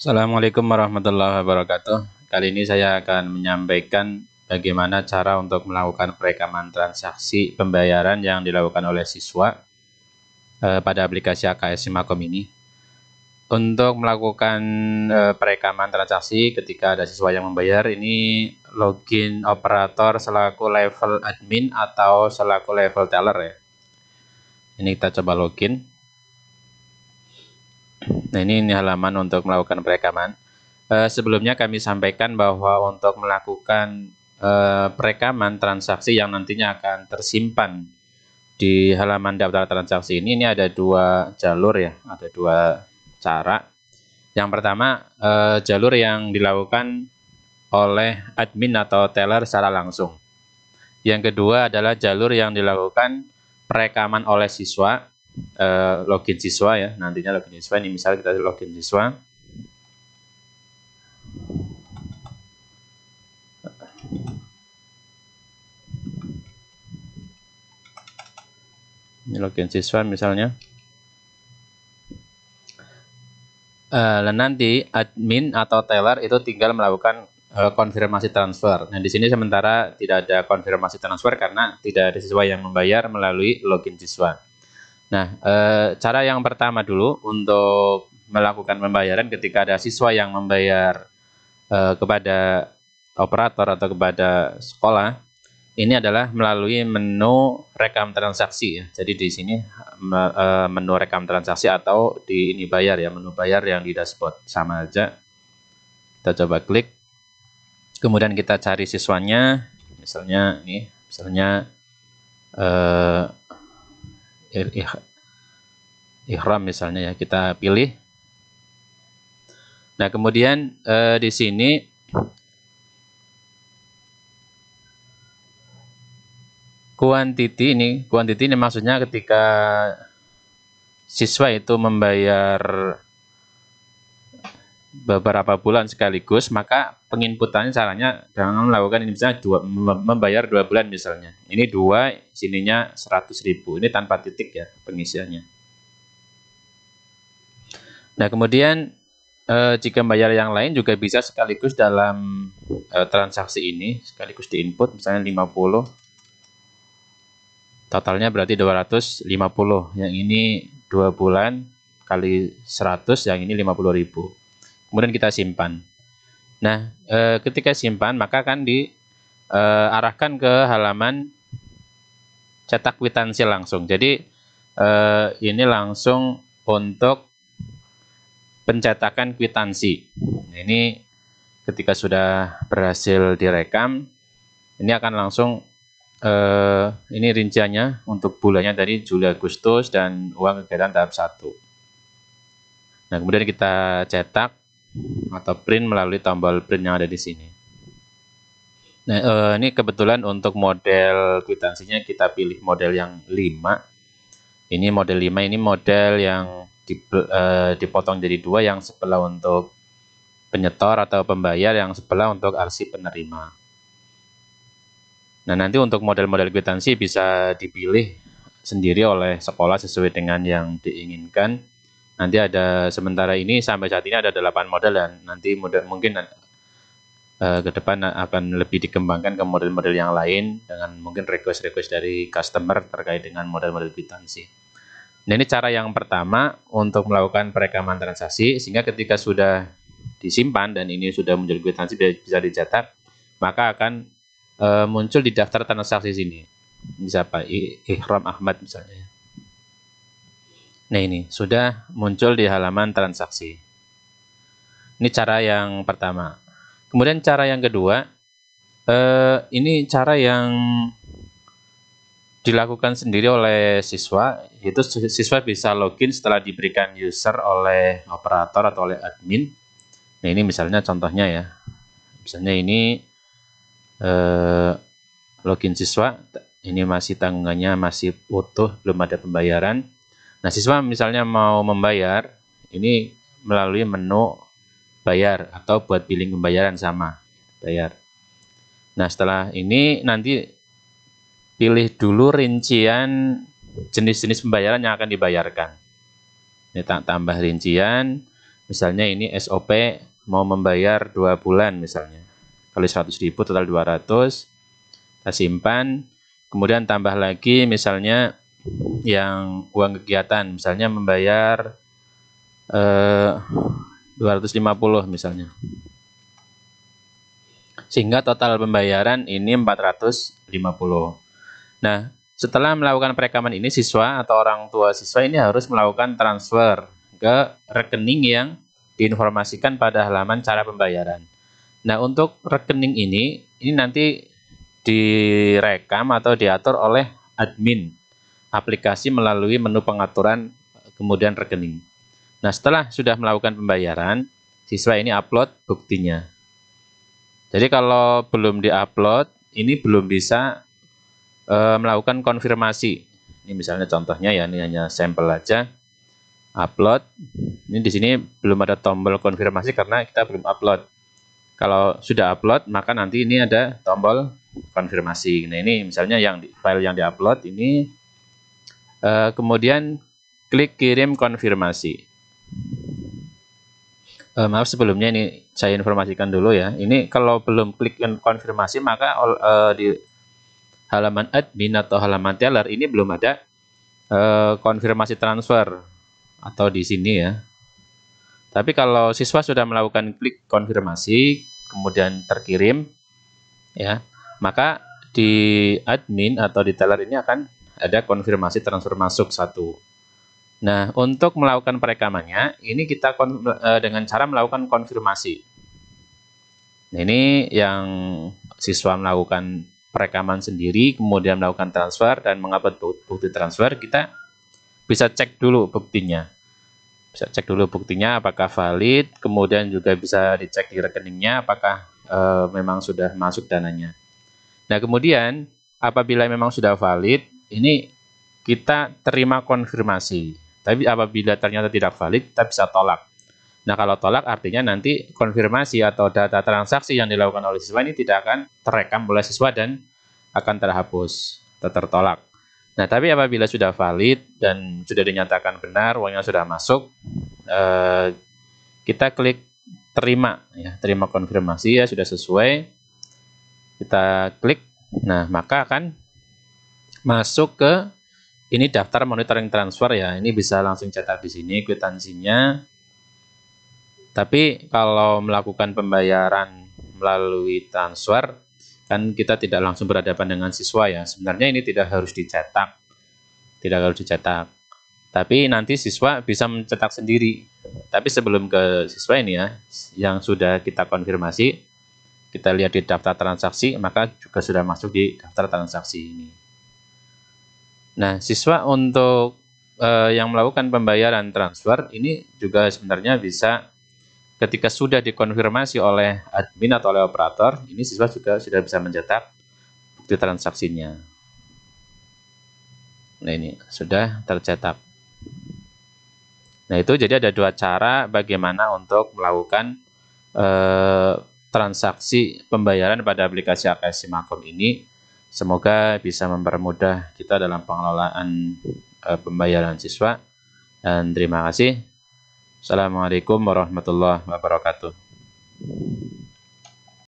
Assalamualaikum warahmatullahi wabarakatuh. Kali ini saya akan menyampaikan bagaimana cara untuk melakukan perekaman transaksi pembayaran yang dilakukan oleh siswa pada aplikasi AKS Simakom ini. Untuk melakukan perekaman transaksi ketika ada siswa yang membayar, ini login operator selaku level admin atau selaku level teller ya. Ini kita coba login. Nah, ini halaman untuk melakukan perekaman. Sebelumnya kami sampaikan bahwa untuk melakukan perekaman transaksi yang nantinya akan tersimpan di halaman daftar transaksi ini ada dua jalur ya, ada dua cara. Yang pertama, jalur yang dilakukan oleh admin atau teller secara langsung. Yang kedua adalah jalur yang dilakukan perekaman oleh siswa, login siswa ya, nantinya login siswa. Ini misalnya kita login siswa. Ini login siswa misalnya. Dan nanti admin atau teller itu tinggal melakukan konfirmasi transfer. Nah, di sini sementara tidak ada konfirmasi transfer karena tidak ada siswa yang membayar melalui login siswa. Nah, cara yang pertama dulu untuk melakukan pembayaran ketika ada siswa yang membayar kepada operator atau kepada sekolah, ini adalah melalui menu rekam transaksi ya. Jadi di sini menu rekam transaksi atau di ini bayar ya, menu bayar yang di dashboard sama aja. Kita coba klik. Kemudian kita cari siswanya, misalnya nih, misalnya Ihram misalnya ya, kita pilih. Nah, kemudian di sini quantity ini maksudnya ketika siswa itu membayar beberapa bulan sekaligus, maka penginputannya caranya dengan melakukan ini misalnya membayar 2 bulan misalnya. Ini 2, sininya 100.000. Ini tanpa titik ya pengisiannya. Nah, kemudian jika membayar yang lain juga bisa sekaligus dalam transaksi ini, sekaligus diinput misalnya 50. Totalnya berarti 250. Yang ini 2 bulan kali 100, yang ini 50.000. Kemudian kita simpan. Nah, ketika simpan maka akan diarahkan ke halaman cetak kwitansi langsung. Jadi ini langsung untuk pencetakan kwitansi. Nah, ini ketika sudah berhasil direkam, ini akan langsung ini rinciannya untuk bulannya dari Juli Agustus dan uang kegiatan tahap 1. Nah, kemudian kita cetak atau print melalui tombol print yang ada di sini. Nah, ini kebetulan untuk model kwitansinya kita pilih model yang 5. Ini model 5, ini model yang dipotong jadi 2, yang sebelah untuk penyetor atau pembayar, yang sebelah untuk arsip penerima. Nah, nanti untuk model-model kwitansi bisa dipilih sendiri oleh sekolah sesuai dengan yang diinginkan. Nanti ada, sementara ini sampai saat ini ada 8 model, dan nanti mungkin ke depan akan lebih dikembangkan ke model-model yang lain dengan mungkin request-request dari customer terkait dengan model-model kwitansi. Nah, ini cara yang pertama untuk melakukan perekaman transaksi, sehingga ketika sudah disimpan dan ini sudah muncul kwitansi bisa dicetak, maka akan muncul di daftar transaksi sini. Ini siapa? Ihram Ahmad misalnya. Nah, ini sudah muncul di halaman transaksi. Ini cara yang pertama. Kemudian cara yang kedua, ini cara yang dilakukan sendiri oleh siswa, yaitu siswa bisa login setelah diberikan user oleh operator atau oleh admin. Nah, ini misalnya contohnya ya. Misalnya ini login siswa, ini masih tanggungannya masih utuh, belum ada pembayaran. Nah, siswa misalnya mau membayar, ini melalui menu bayar atau buat billing pembayaran sama, bayar. Nah, setelah ini nanti pilih dulu rincian jenis-jenis pembayaran yang akan dibayarkan. Ini tambah rincian, Misalnya ini SOP mau membayar 2 bulan misalnya. Kali 100.000 total 200. Kita simpan. Kemudian tambah lagi misalnya yang uang kegiatan, misalnya membayar 250 misalnya. Sehingga total pembayaran ini 450. Nah, setelah melakukan perekaman ini, siswa atau orang tua siswa ini harus melakukan transfer ke rekening yang diinformasikan pada halaman cara pembayaran. Nah, untuk rekening ini nanti direkam atau diatur oleh admin aplikasi melalui menu pengaturan kemudian rekening. Nah, setelah sudah melakukan pembayaran, siswa ini upload buktinya. Jadi kalau belum diupload, ini belum bisa melakukan konfirmasi. Ini misalnya contohnya ya, ini hanya sampel aja. Upload. Ini di sini belum ada tombol konfirmasi karena kita belum upload. Kalau sudah upload, maka nanti ini ada tombol konfirmasi. Nah, ini misalnya file yang diupload ini, kemudian klik kirim konfirmasi. Maaf sebelumnya ini saya informasikan dulu ya. Ini kalau belum klik konfirmasi, maka di halaman admin atau halaman teller ini belum ada konfirmasi transfer atau di sini ya. Tapi kalau siswa sudah melakukan klik konfirmasi kemudian terkirim ya, maka di admin atau di teller ini akan ada konfirmasi transfer masuk 1. Nah, untuk melakukan perekamannya, ini kita dengan cara melakukan konfirmasi. Nah, ini yang siswa melakukan perekaman sendiri, kemudian melakukan transfer dan mengupload bukti transfer, kita bisa cek dulu buktinya. Bisa cek dulu buktinya apakah valid, kemudian juga bisa dicek di rekeningnya apakah memang sudah masuk dananya. Nah, kemudian apabila memang sudah valid, ini kita terima konfirmasi. Tapi apabila ternyata tidak valid, kita bisa tolak. Nah, kalau tolak artinya nanti konfirmasi atau data transaksi yang dilakukan oleh siswa ini tidak akan terekam oleh siswa dan akan terhapus atau tertolak. Nah, tapi apabila sudah valid dan sudah dinyatakan benar, uangnya sudah masuk, kita klik terima, ya, terima konfirmasi ya sudah sesuai. Kita klik, nah maka akan masuk ke ini daftar monitoring transfer ya. Ini bisa langsung cetak di sini kwitansinya. Tapi kalau melakukan pembayaran melalui transfer, kan kita tidak langsung berhadapan dengan siswa ya. Sebenarnya ini tidak harus dicetak. Tidak harus dicetak. Tapi nanti siswa bisa mencetak sendiri. Tapi sebelum ke siswa ini ya, yang sudah kita konfirmasi, kita lihat di daftar transaksi, maka juga sudah masuk di daftar transaksi ini. Nah, siswa untuk yang melakukan pembayaran transfer ini juga sebenarnya bisa ketika sudah dikonfirmasi oleh admin atau oleh operator, ini siswa juga sudah bisa mencetak bukti transaksinya. Nah, ini sudah tercetak. Nah, itu jadi ada 2 cara bagaimana untuk melakukan transaksi pembayaran pada aplikasi AKS Simakom ini. Semoga bisa mempermudah kita dalam pengelolaan pembayaran siswa. Dan terima kasih. Assalamualaikum warahmatullahi wabarakatuh.